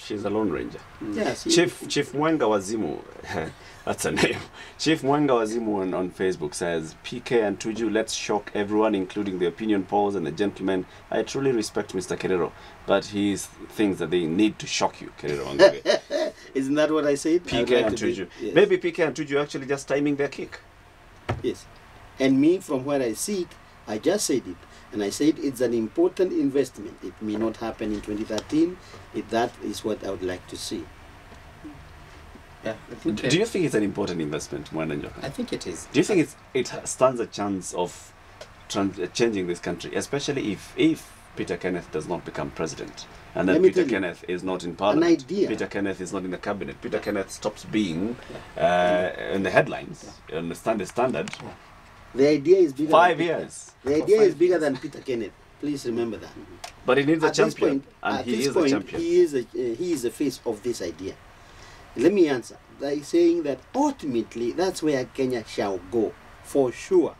She's a Lone Ranger. Yes. Chief Mwenga Wazimu, that's a name. Chief Mwenga Wazimu on Facebook says, PK and Tuju, let's shock everyone, including the opinion polls and the gentlemen. I truly respect Mr. Kerero, but he thinks that they need to shock you, Kerero Wangoge. Isn't that what I said? PK and Tuju. Yes. Maybe PK and Tuju are actually just timing their kick. Yes. And me, from where I see it, I just said it. And I said it's an important investment. It may not happen in 2013. That is what I would like to see. Yeah. Do you think it's an important investment, Mwenda Njoka? I think it is. Do you think it stands a chance of changing this country, especially if Peter Kenneth does not become president, and then Peter Kenneth is not in parliament, Peter Kenneth is not in the cabinet, Peter Kenneth stops being in the headlines, on the standard. The idea is bigger. 5 years. The idea is bigger than Peter Kenneth. Please remember that. But he needs a champion, and he is a champion. He is the face of this idea. Let me answer by saying that ultimately that's where Kenya shall go, for sure.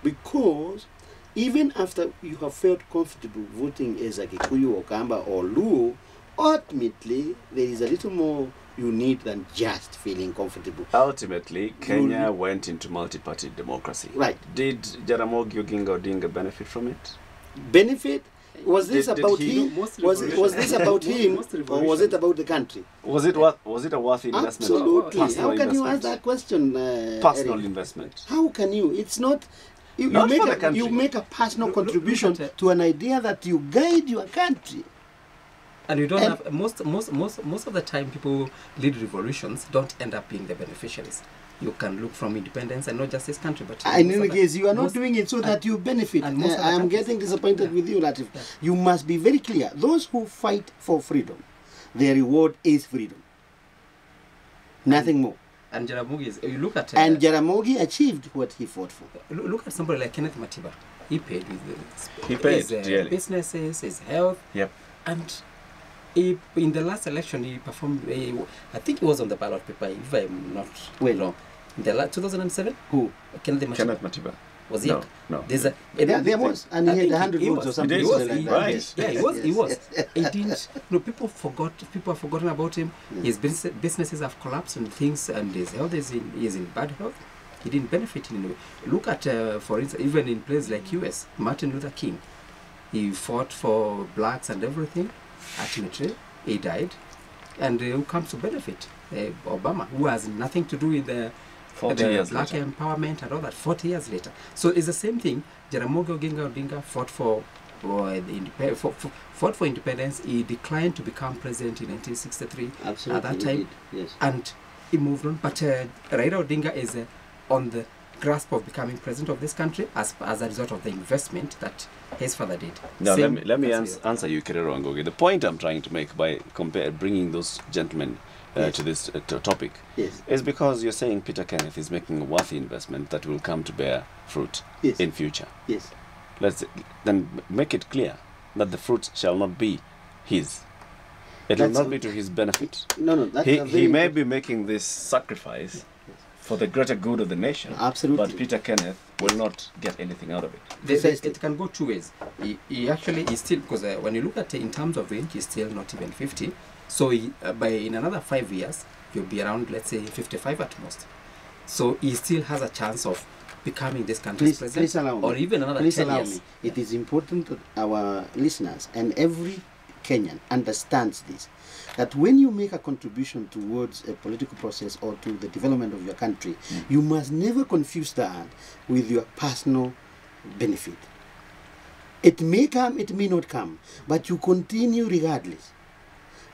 Because even after you have felt comfortable voting as a Kikuyu or Kamba or Luo, ultimately there is a little more you need than just feeling comfortable. Ultimately, Kenya went into multi-party democracy. Right. Did Jaramogi Oginga Odinga benefit from it? Benefit? Was this about him? Was this about him, or was it about the country? Was it a worthy investment? Absolutely. How can you ask that question? Personal Eric? Investment. How can you? It's not. You make a personal contribution to an idea that you guide your country. And you don't have most of the time people lead revolutions don't end up being the beneficiaries. You can look from independence and not just this country, but in any case, you are not doing it so that you benefit. I am getting disappointed with you, Latif. Yeah. You must be very clear. Those who fight for freedom, their reward is freedom. Nothing more. And Jaramogi you look at and Jaramogi achieved what he fought for. Look at somebody like Kenneth Matiba. He paid with his businesses, his health. Yep. And in the last election, he performed. I think he was on the ballot paper, if I'm not wrong. In the 2007. Who? Kenneth Matiba. Was he? No. There was, and he had 100 votes or something. He was, right? Yeah, he was. He was. He didn't. People have forgotten about him. His businesses have collapsed and things, and his health is in bad health. He didn't benefit in any way. Look at, for instance, even in places like US, Martin Luther King. He fought for blacks and everything. Ultimately, he died, and who comes to benefit? Obama, who has nothing to do with the black empowerment and all that. 40 years later, so it's the same thing. Jaramogi Oginga Odinga fought for independence. He declined to become president in 1963. Absolutely, at that time, yes. And he moved on. But Raila Odinga is on the grasp of becoming president of this country as a result of the investment that his father did. Now, let me answer you, Kerero Wangoge. The point I'm trying to make by bringing those gentlemen to this topic is because you're saying Peter Kenneth is making a worthy investment that will come to bear fruit in future. Yes. Let's then make it clear that the fruit shall not be his. It will not be to his benefit. No. He may be making this sacrifice for the greater good of the nation. Absolutely. But Peter Kenneth will not get anything out of it. It can go two ways. He actually is still, because when you look at it in terms of age, he's still not even 50. So in another 5 years, he'll be around, let's say, 55 at most. So he still has a chance of becoming this country's president, or even another 10 years. It is important that our listeners and every Kenyan understands this, that when you make a contribution towards a political process or to the development of your country, you must never confuse that with your personal benefit. It may come, it may not come, but you continue regardless.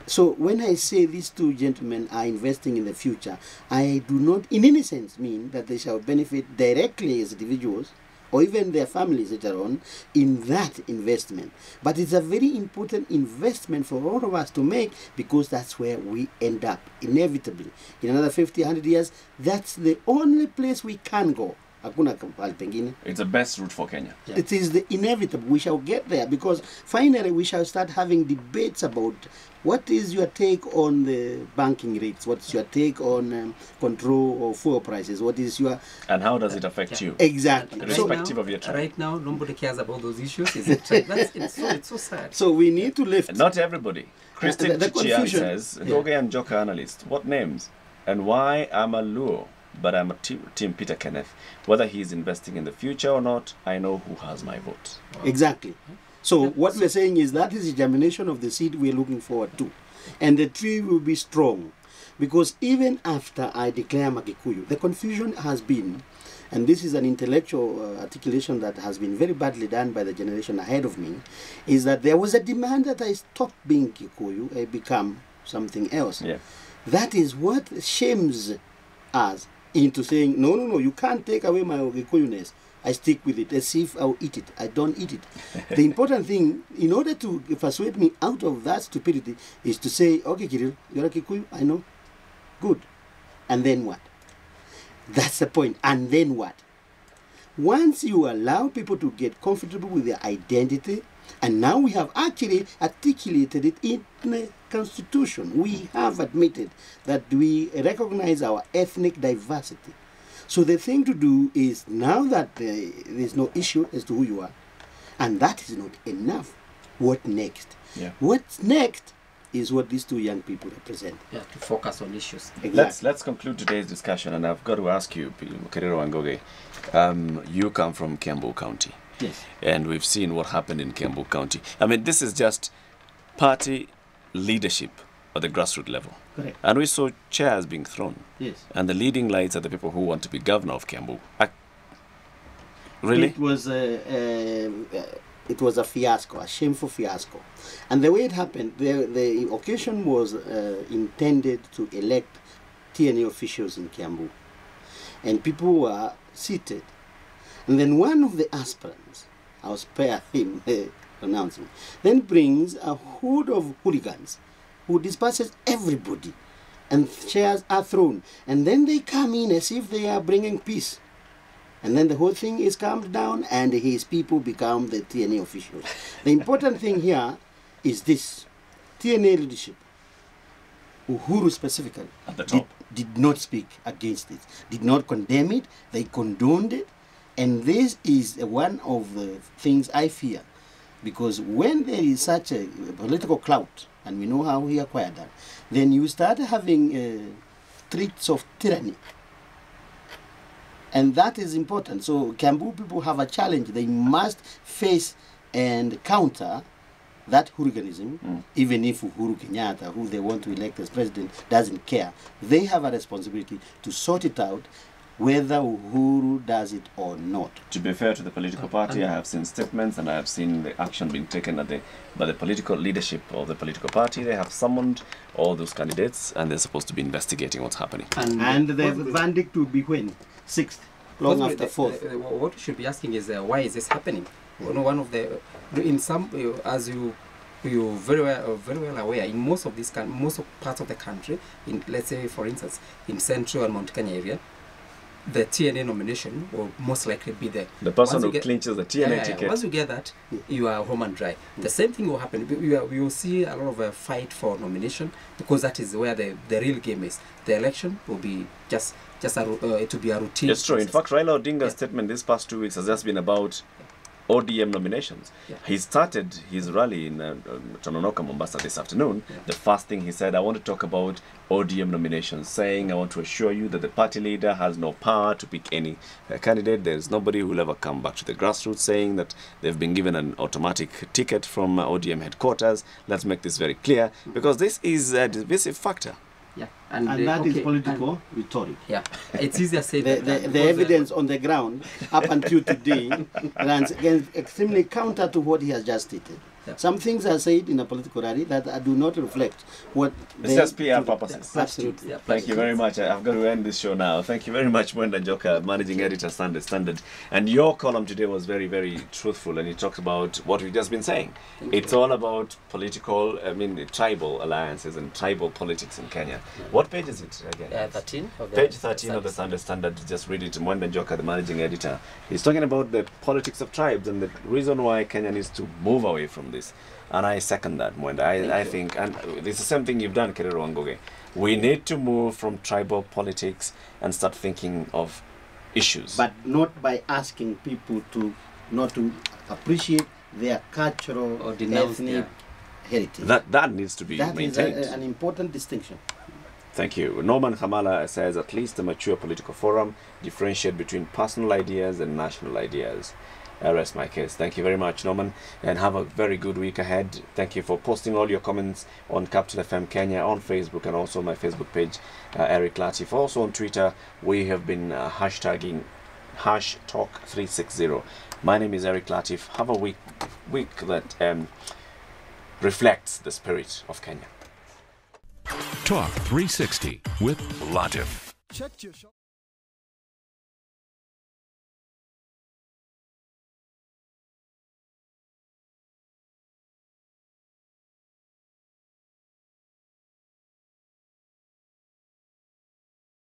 So when I say these two gentlemen are investing in the future, I do not in any sense mean that they shall benefit directly as individuals or even their families later on in that investment. But it's a very important investment for all of us to make, because that's where we end up inevitably. In another 50, 100 years, that's the only place we can go. Hakuna pahali pengine. It's the best route for Kenya. Yeah. It is the inevitable. We shall get there because finally we shall start having debates about what is your take on the banking rates, what's your take on control of fuel prices, what is your... And how does it affect you? Exactly. Irrespective of your tribe. Right now, nobody cares about those issues. It's so sad. So we need to lift... Not everybody. Christine Chichian says, Goge and Joka analyst, what names? And why I'm a Luo, but I'm a team Peter Kenneth. Whether he's investing in the future or not, I know who has my vote. Wow. Exactly. So what we're saying is that is the germination of the seed we're looking forward to. And the tree will be strong. Because even after I declare Magikuyu, the confusion has been, and this is an intellectual articulation that has been very badly done by the generation ahead of me, is that there was a demand that I stop being Kikuyu, I become something else. Yeah. That is what shames us into saying, no, you can't take away my Kikuyuness. I stick with it as if I'll eat it. I don't eat it. The important thing, in order to persuade me out of that stupidity, is to say, okay, Kiril, you're a Kikuyu, I know. Good. And then what? That's the point. And then what? Once you allow people to get comfortable with their identity, and now we have actually articulated it in the Constitution. We have admitted that we recognize our ethnic diversity. So the thing to do is, now that there's no issue as to who you are, and that is not enough, what next? Yeah. What's next is what these two young people represent. Yeah, to focus on issues. Exactly. Let's conclude today's discussion, and I've got to ask you, Kerero Wangoge, you come from Kiambu County. Yes. And we've seen what happened in Kiambu County. I mean, this is just party leadership at the grassroots level. Correct. And we saw chairs being thrown. Yes. And the leading lights are the people who want to be governor of Kiambu. Really? It was a fiasco, a shameful fiasco. And the way it happened, the occasion was intended to elect TNA officials in Kiambu. And people were seated. And then one of the aspirants, I'll spare him the announcement, then brings a hood of hooligans who disperses everybody. And chairs are thrown. And then they come in as if they are bringing peace. And then the whole thing is calmed down and his people become the TNA officials. The important thing here is this. TNA leadership, Uhuru specifically, at the top, did not speak against it, did not condemn it, they condoned it. And this is one of the things I fear. Because when there is such a political clout, and we know how he acquired that, then you start having threats of tyranny. And that is important. So Kiambu people have a challenge. They must face and counter that hooliganism, even if Uhuru Kenyatta, who they want to elect as president, doesn't care. They have a responsibility to sort it out, whether Uhuru does it or not. To be fair to the political party, I have seen statements and I have seen the action being taken by the political leadership of the political party. They have summoned all those candidates and they're supposed to be investigating what's happening. And the verdict will be when? 6th, long after 4th. What we should be asking is why is this happening? You know, one of the, in some, as you're very well aware, in most of parts of the country, in, let's say for instance, in Central and Mount Kenya area, the TNA nomination will most likely be there. The person who clinches the TNA ticket. Once you get that, you are home and dry. The same thing will happen. We will see a lot of a fight for nomination because that is where the real game is. The election will be just it will be a routine. It's true. In fact, Raila Odinga's statement these past 2 weeks has just been about ODM nominations. Yeah. He started his rally in Tononoka, Mombasa this afternoon. Yeah. The first thing he said, I want to talk about ODM nominations, saying I want to assure you that the party leader has no power to pick any candidate. There is nobody who will ever come back to the grassroots saying that they've been given an automatic ticket from ODM headquarters. Let's make this very clear, because this is a divisive factor. Yeah, and that is political rhetoric. Yeah, it's easier said the evidence on the ground up until today runs extremely counter to what he has just stated. Some things are said in a political rally that do not reflect what it's just PR purposes. Absolutely. Yeah, Thank you very much. I've got to end this show now. Thank you very much, Mwenda Njoka, Managing Editor, Sunday Standard. And your column today was very, very truthful, and you talked about what we've just been saying. It's all about political, tribal alliances and tribal politics in Kenya. What page is it again? 13. Page 13 of the Sunday Standard. Just read it. Mwenda Njoka, the Managing Editor. He's talking about the politics of tribes and the reason why Kenya needs to move away from this. And I second that, Mwenda. I think, and it's the same thing you've done, Kerero Wangoge. We need to move from tribal politics and start thinking of issues. But not by asking people not to appreciate their cultural or ethnic heritage. That needs to be maintained. That is an important distinction. Thank you. Norman Hamala says, at least a mature political forum differentiate between personal ideas and national ideas. I rest my case. Thank you very much, Norman, and have a very good week ahead. Thank you for posting all your comments on Capital FM Kenya on Facebook and also my Facebook page, Eric Latif. Also on Twitter, we have been hashtagging #Talk360. My name is Eric Latif. Have a week that reflects the spirit of Kenya. Talk 360 with Latif.